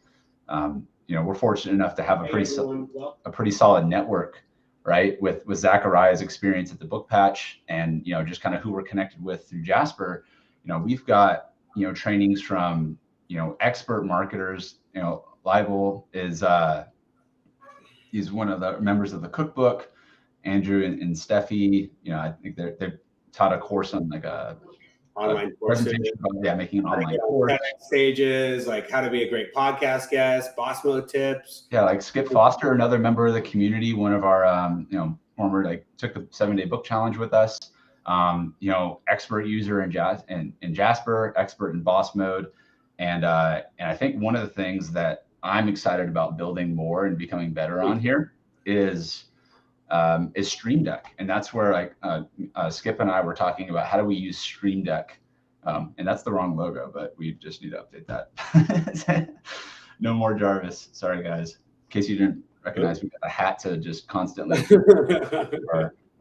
we're fortunate enough to have a pretty solid network, right? With Zachariah's experience at the Book Patch, and just kind of who we're connected with through Jasper. We've got trainings from expert marketers. Libel is he's one of the members of the Cookbook. Andrew and Steffi, I think they've taught a course on like a online course. Making an online course. Stages, like how to be a great podcast guest, boss mode tips. Yeah, like Skip Foster, another member of the community, one of our former, took the 7-day book challenge with us. Expert user in Jasper, expert in boss mode, and I think one of the things that I'm excited about building more and becoming better on here is Stream Deck. And that's where Skip and I were talking about how do we use Stream Deck. And that's the wrong logo, but we just need to update that. No more Jarvis. Sorry, guys. In case you didn't recognize, we got a hat to just constantly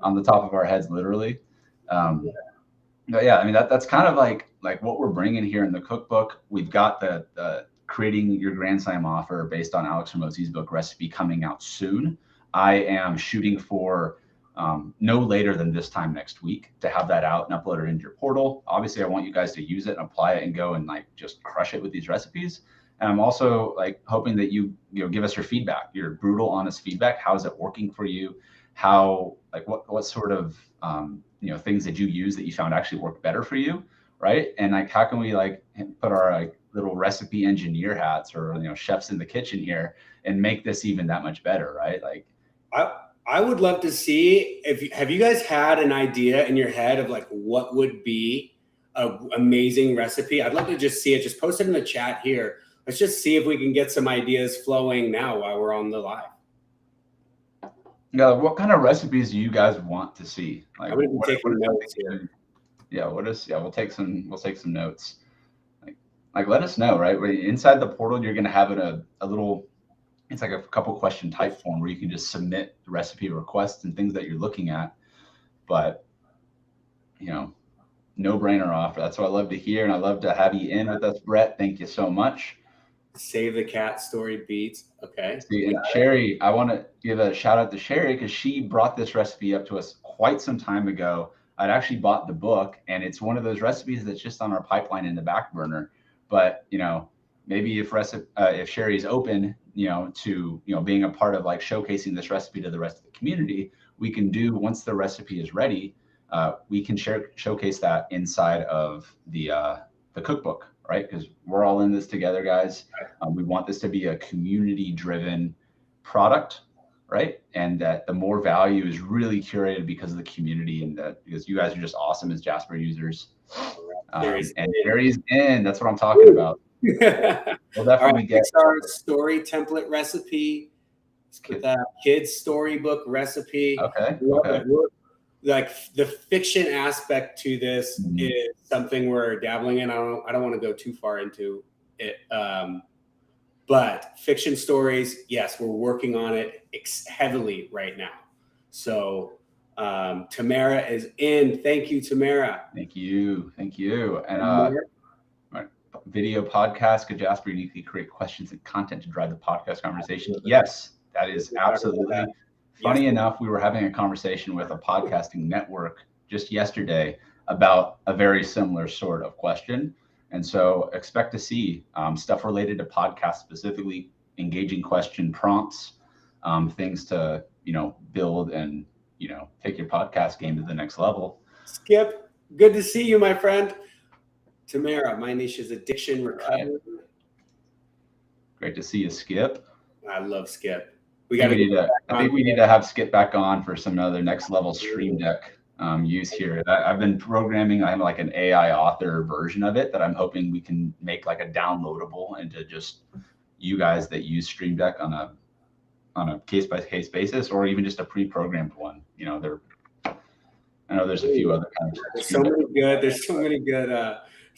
on the top of our heads, literally. But yeah, I mean, that's kind of like what we're bringing here in the cookbook. We've got the creating your Grand Slam offer based on Alex Hormozi's book Recipe coming out soon. I am shooting for no later than this time next week to have that out and upload it into your portal. Obviously, I want you guys to use it and apply it and go and just crush it with these recipes. And I'm also hoping that you give us your feedback, your brutal, honest feedback. How is it working for you? How what sort of things that you use that you found actually work better for you, right? And how can we put our little recipe engineer hats or chefs in the kitchen here and make this even that much better, right? I would love to see have you guys had an idea in your head of what would be an amazing recipe? I'd love to just see it. Just post it in the chat here. Let's just see if we can get some ideas flowing now while we're on the live. Yeah, what kind of recipes do you guys want to see? I'm gonna be taking notes here. Yeah, we'll take some notes. Let us know, right? Inside the portal, you're gonna have a little, it's like a couple question type form where you can just submit the recipe requests and things that you're looking at. But no brainer offer. That's what I love to hear, and I love to have you in with us, Brett. Thank you so much. Save the cat story beats. Okay. See, and Sherry, I want to give a shout out to Sherry because she brought this recipe up to us quite some time ago. I'd actually bought the book, and it's one of those recipes that's just on our pipeline in the back burner. But maybe if Sherry's open, to being a part of like showcasing this recipe to the rest of the community, we can do once the recipe is ready. We can showcase that inside of the cookbook, right? Because we're all in this together, guys. We want this to be a community-driven product, right? And that the more value is really curated because of the community and because you guys are just awesome as Jasper users. And Sherry's in. That's what I'm talking about. We'll definitely get our story template recipe. Kids storybook recipe. Okay. Like the fiction aspect to this is something we're dabbling in. I don't want to go too far into it. But fiction stories, yes, we're working on it heavily right now. So Tamara is in. Thank you, Tamara. Thank you. And video podcast, could Jasper uniquely create questions and content to drive the podcast conversation? Yes, that is absolutely. Funny enough, we were having a conversation with a podcasting network just yesterday about a very similar sort of question. And so expect to see stuff related to podcasts, specifically engaging question prompts, things to, build and, take your podcast game to the next level. Skip, good to see you, my friend. Tamara, my niche is addiction recovery. Right. Great to see you, Skip. I love Skip. I think we need to have Skip back on for some other next level Stream Deck use here. I've been programming. I have like an AI author version of it that I'm hoping we can make like a downloadable into just you guys that use Stream Deck on a case by case basis, or even just a pre-programmed one. I know there's a few other kinds. There's so many good.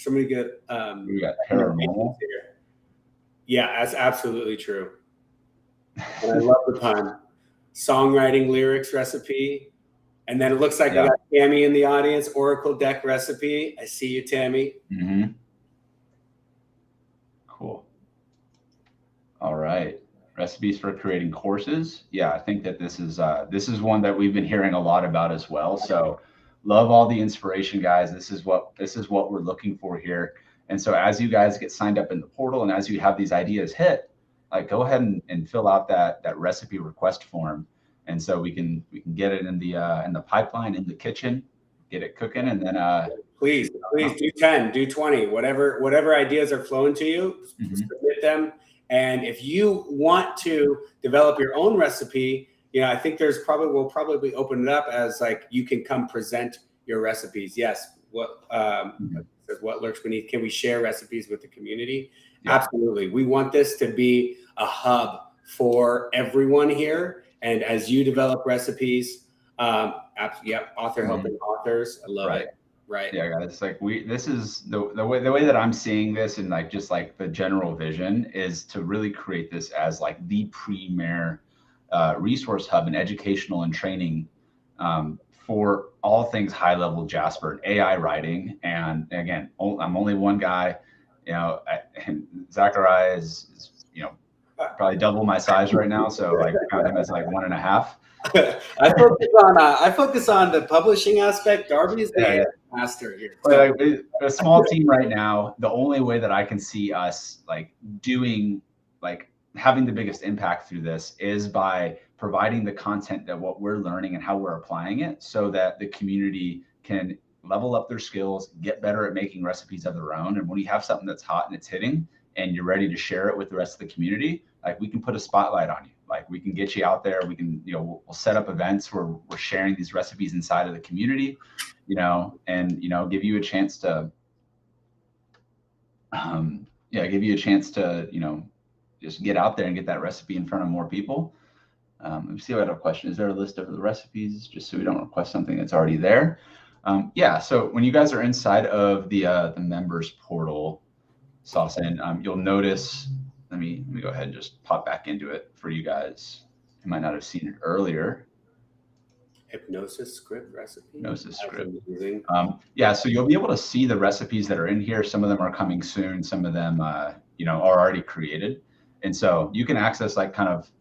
We got paranormal. Yeah, that's absolutely true. And I love the pun. Songwriting lyrics recipe. And then it looks like we got Tammy in the audience, Oracle deck recipe. I see you, Tammy. Mm-hmm. Cool. All right. Recipes for creating courses. Yeah, I think that this is one that we've been hearing a lot about as well. So love all the inspiration, guys. This is what we're looking for here. And so as you guys get signed up in the portal and as you have these ideas hit, like go ahead and fill out that recipe request form, and so we can get it in the pipeline, in the kitchen, get it cooking, and then please do 10, do 20, whatever ideas are flowing to you, submit them. And if you want to develop your own recipe, I think we'll probably open it up as like you can come present your recipes. Yes, what lurks beneath? Can we share recipes with the community? Yeah. Absolutely. We want this to be a hub for everyone here. And as you develop recipes, author helping authors. I love it. Right. Yeah, guys. Like this is the way that I'm seeing this, and like just like the general vision is to really create this as like the premier resource hub and educational and training for all things high level Jasper and AI writing. And again, I'm only one guy. Zachariah is probably double my size right now, so like count him as like 1.5. I focus on the publishing aspect. Darby's the master here. Like, a small team right now. The only way that I can see us like doing like having the biggest impact through this is by providing the content that what we're learning and how we're applying it, so that the community can level up their skills, get better at making recipes of their own. And when you have something that's hot and it's hitting and you're ready to share it with the rest of the community, like we can put a spotlight on you. Like we can get you out there. We can, we'll set up events where we're sharing these recipes inside of the community, and, give you a chance to, just get out there and get that recipe in front of more people. Let me see if I have a question. Is there a list of the recipes, just so we don't request something that's already there? So when you guys are inside of the members portal, Saucin, you'll notice, let me go ahead and just pop back into it for you guys. You might not have seen it earlier. Hypnosis script recipe. Hypnosis script. So you'll be able to see the recipes that are in here. Some of them are coming soon. Some of them, are already created. And so you can access like kind of,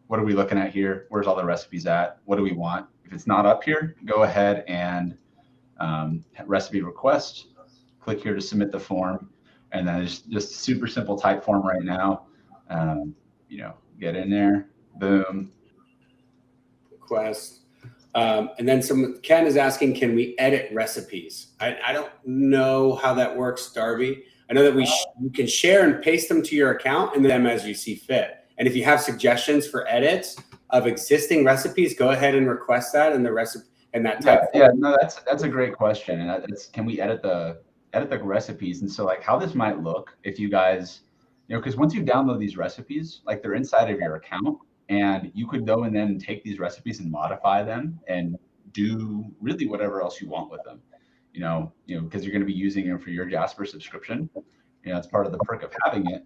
what are we looking at here? Where's all the recipes at? What do we want? If it's not up here, go ahead and recipe request, click here to submit the form. And then it's just super simple type form right now. Get in there, boom. Request. And then Ken is asking, can we edit recipes? I don't know how that works, Darby. I know that you can share and paste them to your account and them as you see fit. And if you have suggestions for edits of existing recipes, go ahead and request that in the recipe and that type. Yeah, no, that's a great question. And can we edit the recipes? And so like how this might look if you guys, because once you download these recipes, like they're inside of your account, and you could go and then take these recipes and modify them and do really whatever else you want with them, because you're going to be using them for your Jasper subscription. It's part of the perk of having it.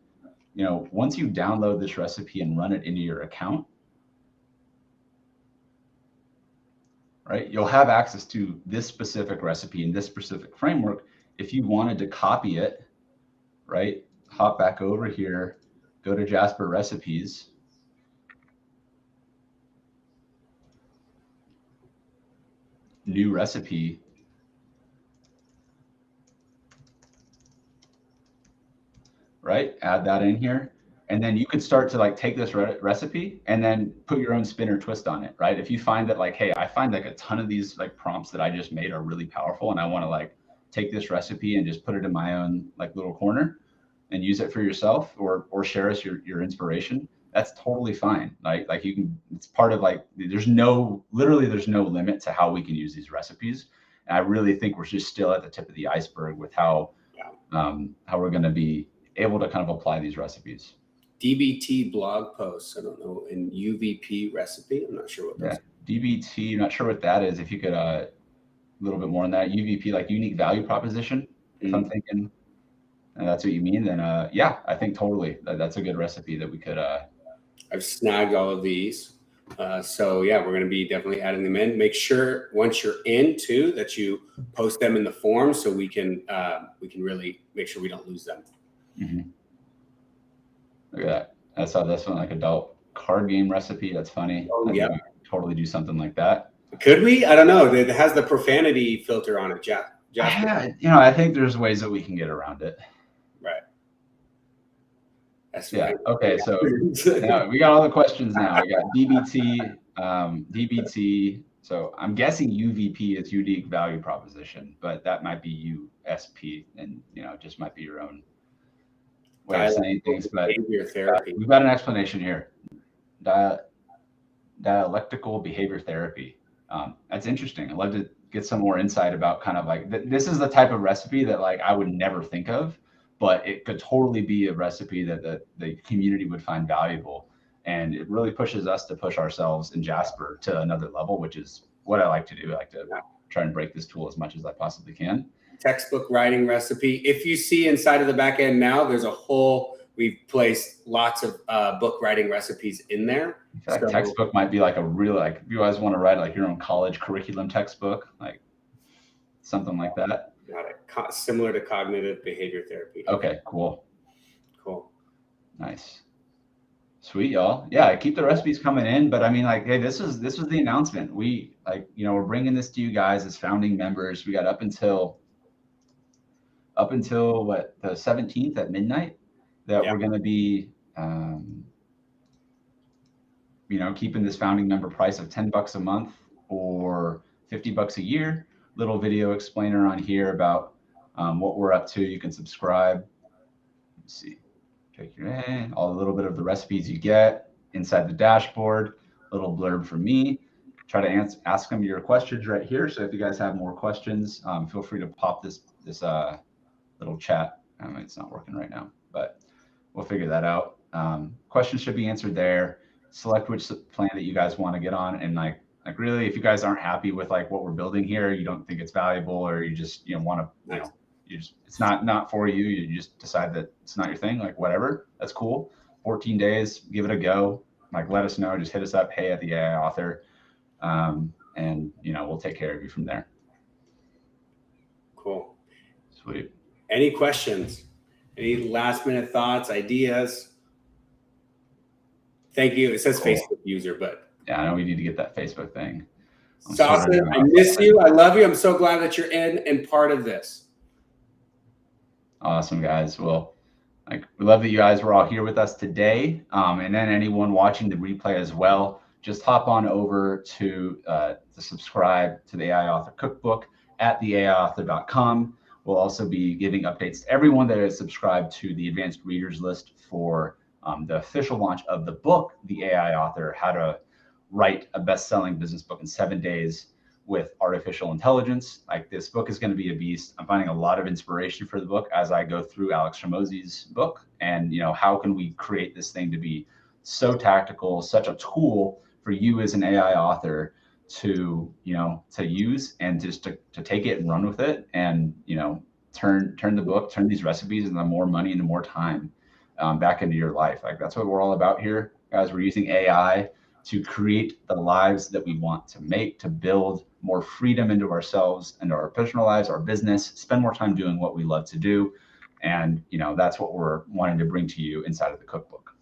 Once you download this recipe and run it into your account, right, you'll have access to this specific recipe and this specific framework. If you wanted to copy it, right, hop back over here, go to Jasper recipes. New recipe. Right, add that in here. And then you could start to like take this recipe and then put your own spin or twist on it, right? If you find that like, hey, I find like a ton of these like prompts that I just made are really powerful, and I want to like take this recipe and just put it in my own like little corner and use it for yourself, or share us your inspiration, that's totally fine. Like you can, it's part of like, there's no limit to how we can use these recipes. And I really think we're just still at the tip of the iceberg with how we're going to be able to kind of apply these recipes. DBT blog posts, I don't know, and UVP recipe, I'm not sure what that is. DBT, I'm not sure what that is. If you could a little bit more on that. UVP, like unique value proposition, if I'm thinking, and that's what you mean, then yeah, I think totally that's a good recipe that we could. I've snagged all of these. So yeah, we're going to be definitely adding them in. Make sure once you're in too, that you post them in the form so we can really make sure we don't lose them. Mm-hmm. Look at that. I saw this one, like adult card game recipe. That's funny. Oh, yeah. Totally do something like that. Could we? I don't know. It has the profanity filter on it, Yeah, I think there's ways that we can get around it. Right. That's yeah. Right. Okay. So now we got all the questions now. We got DBT. So I'm guessing UVP is unique value proposition, but that might be USP, and it just might be your own way of saying things. But behavior therapy. We've got an explanation here. Dialectical behavior therapy. That's interesting. I'd love to get some more insight about kind of like this is the type of recipe that like I would never think of, but it could totally be a recipe that the community would find valuable. And it really pushes us to push ourselves in Jasper to another level, which is what I like to do. I like to try and break this tool as much as I possibly can. Textbook writing recipe. If you see inside of the back end now, there's we've placed lots of book writing recipes in there. So, textbook might be like a real, like if you guys want to write like your own college curriculum textbook, like something like that. Got it. Similar to cognitive behavior therapy. Okay, cool. Nice. Sweet, y'all. Yeah, keep the recipes coming in. But I mean, like, hey, this was the announcement. We we're bringing this to you guys as founding members. We got up until what, the 17th at midnight that we're going to be keeping this founding member price of $10 a month or $50 a year. Little video explainer on here about what we're up to. You can subscribe. Let's see. Check your name. All the little bit of the recipes you get inside the dashboard. Little blurb from me. Try to ask them your questions right here. So if you guys have more questions, feel free to pop this little chat. It's not working right now, but we'll figure that out. Questions should be answered there. Select which plan that you guys want to get on, and like really, if you guys aren't happy with like what we're building here, you don't think it's valuable, or you just want to it's not for you. You just decide that it's not your thing. Like whatever, that's cool. 14 days, give it a go. Like let us know. Just hit us up. Hey, at the AI author, and we'll take care of you from there. Cool. Sweet. Any questions? Any last minute thoughts, ideas? Thank you. It says Cool. Facebook user, but yeah, I know we need to get that Facebook thing. Sausage, I miss you. I love you. I'm so glad that you're in and part of this. Awesome, guys. Well, we love that you guys were all here with us today. And then anyone watching the replay as well, just hop on over to subscribe to the AI Author Cookbook at theaiauthor.com. We'll also be giving updates to everyone that is subscribed to the advanced readers list for the official launch of the book, The AI Author, How to Write a Best-Selling Business Book in 7 Days with Artificial Intelligence. Like, this book is going to be a beast. I'm finding a lot of inspiration for the book as I go through Alex Hormozi's book, and how can we create this thing to be so tactical, such a tool for you as an AI author to use, and just to take it and run with it, and turn the book, turn these recipes into more money and more time back into your life. Like, that's what we're all about here, guys. We're using AI to create the lives that we want to make, to build more freedom into ourselves and our personal lives, our business, spend more time doing what we love to do. And that's what we're wanting to bring to you inside of the cookbook.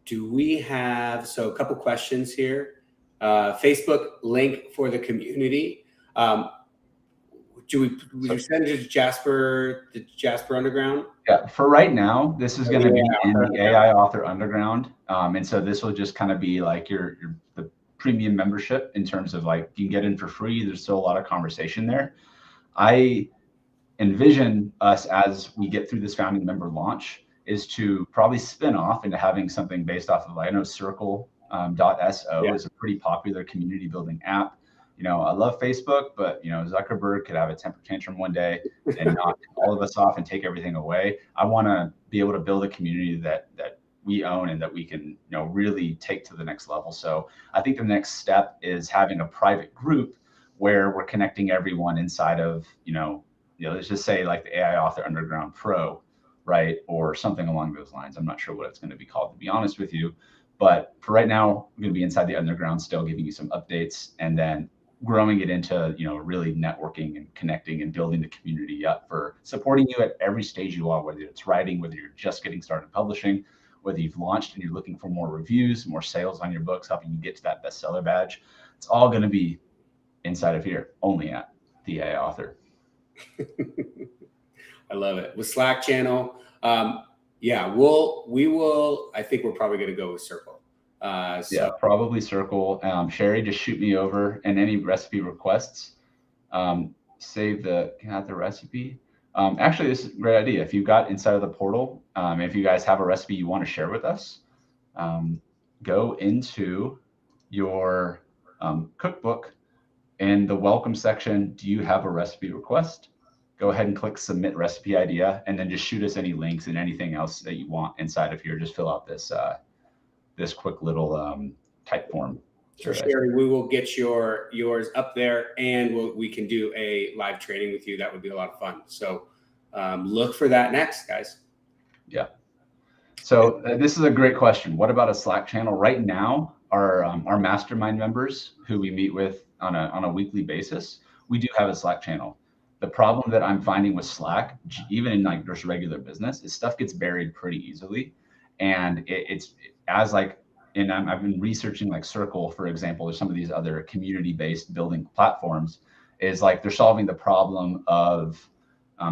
Do we have, so a couple questions here. Facebook link for the community. Do we send it to Jasper, the Jasper Underground? Yeah, for right now, this is going to be in the AI Author Underground. And so this will just kind of be like the premium membership, in terms of like, you can get in for free. There's still a lot of conversation there. I envision us, as we get through this founding member launch, is to probably spin off into having something based off of, I know Circle.so is a pretty popular community building app. I love Facebook, but Zuckerberg could have a temper tantrum one day and knock all of us off and take everything away. I want to be able to build a community that we own and that we can really take to the next level. So I think the next step is having a private group where we're connecting everyone inside of let's just say like the AI Author Underground Pro, right, or something along those lines. I'm not sure what it's going to be called, to be honest with you, but for right now, I'm going to be inside the underground, still giving you some updates, and then growing it into really networking and connecting and building the community up for supporting you at every stage you are, whether it's writing, whether you're just getting started publishing, whether you've launched and you're looking for more reviews, more sales on your books, helping you get to that bestseller badge. It's all going to be inside of here, only at the AI Author. I love it. With Slack channel, we will. I think we're probably going to go with Circle. Yeah, probably Circle. Sherry, just shoot me over, and any recipe requests, save the recipe. Actually, this is a great idea. If you've got inside of the portal, if you guys have a recipe you want to share with us, go into your cookbook, in the welcome section. Do you have a recipe request? Go ahead and click submit recipe idea, and then just shoot us any links and anything else that you want inside of here. Just fill out this this quick little type form. For Sherry, we will get yours up there, and we can do a live training with you. That would be a lot of fun. So look for that next, guys. Yeah. So this is a great question. What about a Slack channel? Right now, our mastermind members, who we meet with on a weekly basis, we do have a Slack channel. The problem that I'm finding with Slack, even in like just regular business, is stuff gets buried pretty easily. And I've been researching like Circle, for example, or some of these other community-based building platforms, is like they're solving the problem of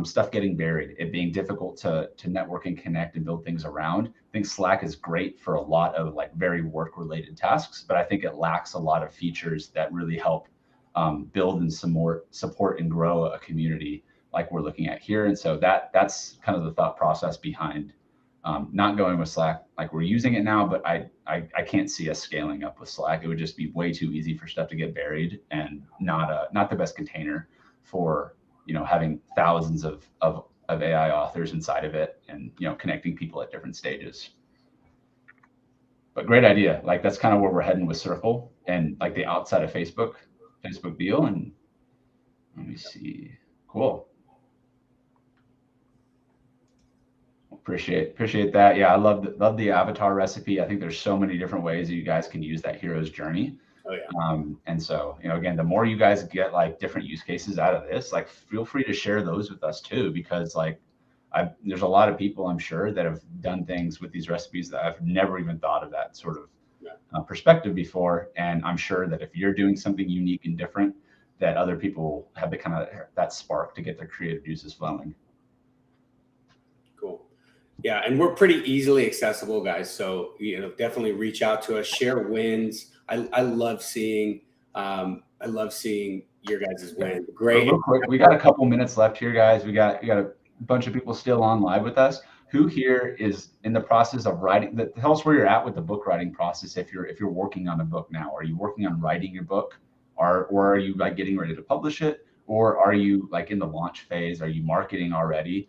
stuff getting buried, it being difficult to network and connect and build things around. I think Slack is great for a lot of like very work-related tasks, but I think it lacks a lot of features that really help build and support and grow a community like we're looking at here. And so that's kind of the thought process behind not going with Slack. Like, we're using it now, but I can't see us scaling up with Slack. It would just be way too easy for stuff to get buried, and not the best container for having thousands of AI authors inside of it, and connecting people at different stages. But great idea. Like, that's kind of where we're heading with Circle, and like the outside of Facebook deal. And let me see. Cool. Appreciate that. Yeah, I love the avatar recipe. I think there's so many different ways that you guys can use that hero's journey. Oh yeah. And so, again, the more you guys get like different use cases out of this, like, feel free to share those with us too, because like, there's a lot of people, I'm sure, that have done things with these recipes that I've never even thought of that sort of perspective before. And I'm sure that if you're doing something unique and different, that other people have the kind of that spark to get their creative juices flowing. Cool. Yeah, and we're pretty easily accessible, guys. So definitely reach out to us, share wins. I love seeing your guys' win. Great. Real quick, we got a couple minutes left here, guys. We got a bunch of people still on live with us. Who here is in the process of writing? Tell us where you're at with the book writing process. If you're working on a book now, are you working on writing your book, or are you like getting ready to publish it, or are you like in the launch phase? Are you marketing already?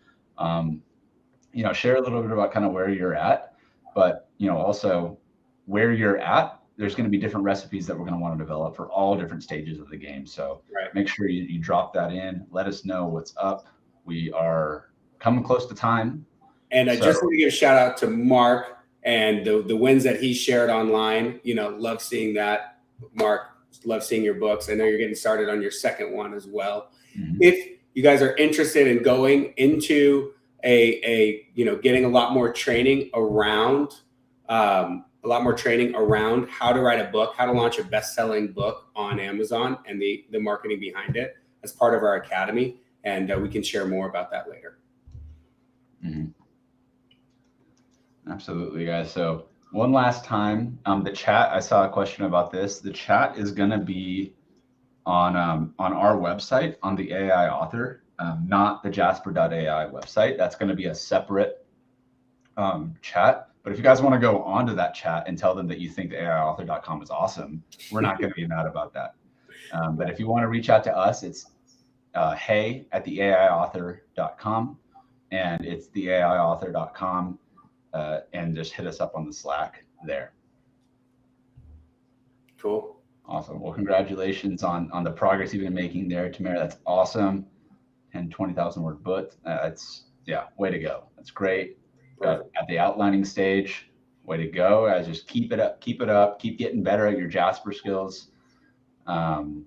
Share a little bit about kind of where you're at, but also where you're at. There's going to be different recipes that we're going to want to develop for all different stages of the game. So make sure you drop that in. Let us know what's up. We are coming close to time. And I just want to give a shout out to Mark and the wins that he shared online. Love seeing that. Mark, love seeing your books. I know you're getting started on your second one as well. Mm-hmm. If you guys are interested in going into getting a lot more training around how to write a book, how to launch a best-selling book on Amazon, and the marketing behind it as part of our academy. And we can share more about that later. Mm-hmm. Absolutely, guys. So one last time, the chat, I saw a question about this. The chat is going to be on our website, on the AI author, not the jasper.ai website. That's going to be a separate chat. But if you guys want to go onto that chat and tell them that you think the AIauthor.com is awesome, we're not going to be mad about that. But if you want to reach out to us, it's hey@theaiauthor.com, and it's theaiauthor.com, and just hit us up on the Slack there. Cool. Awesome. Well, congratulations on the progress you've been making there, Tamara. That's awesome. And 20,000 word book. Way to go. That's great. At the outlining stage, way to go. Guys, just keep it up, keep getting better at your Jasper skills. The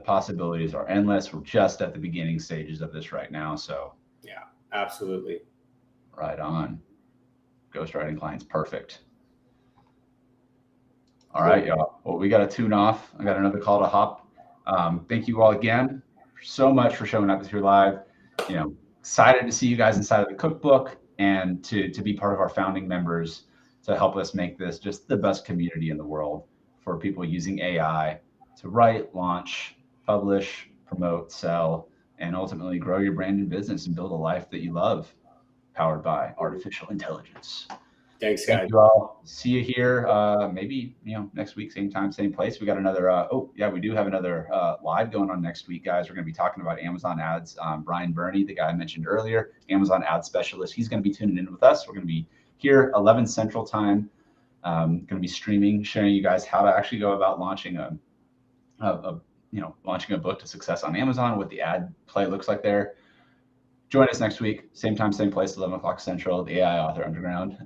possibilities are endless. We're just at the beginning stages of this right now. So yeah, absolutely. Right on. Ghostwriting clients, perfect. All right, y'all. Well, we got to tune off. I got another call to hop. Thank you all again so much for showing up with your live. Excited to see you guys inside of the cookbook and to be part of our founding members to help us make this just the best community in the world for people using AI to write, launch, publish, promote, sell, and ultimately grow your brand and business and build a life that you love, powered by artificial intelligence. Thanks, guys. Thank you all. See you here. Maybe next week, same time, same place. We got another. We do have another live going on next week, guys. We're going to be talking about Amazon ads. Brian Burney, the guy I mentioned earlier, Amazon ad specialist. He's going to be tuning in with us. We're going to be here 11 Central Time. Going to be streaming, showing you guys how to actually go about launching a book to success on Amazon, what the ad play looks like there. Join us next week, same time, same place, 11 o'clock Central, the AI Author Underground.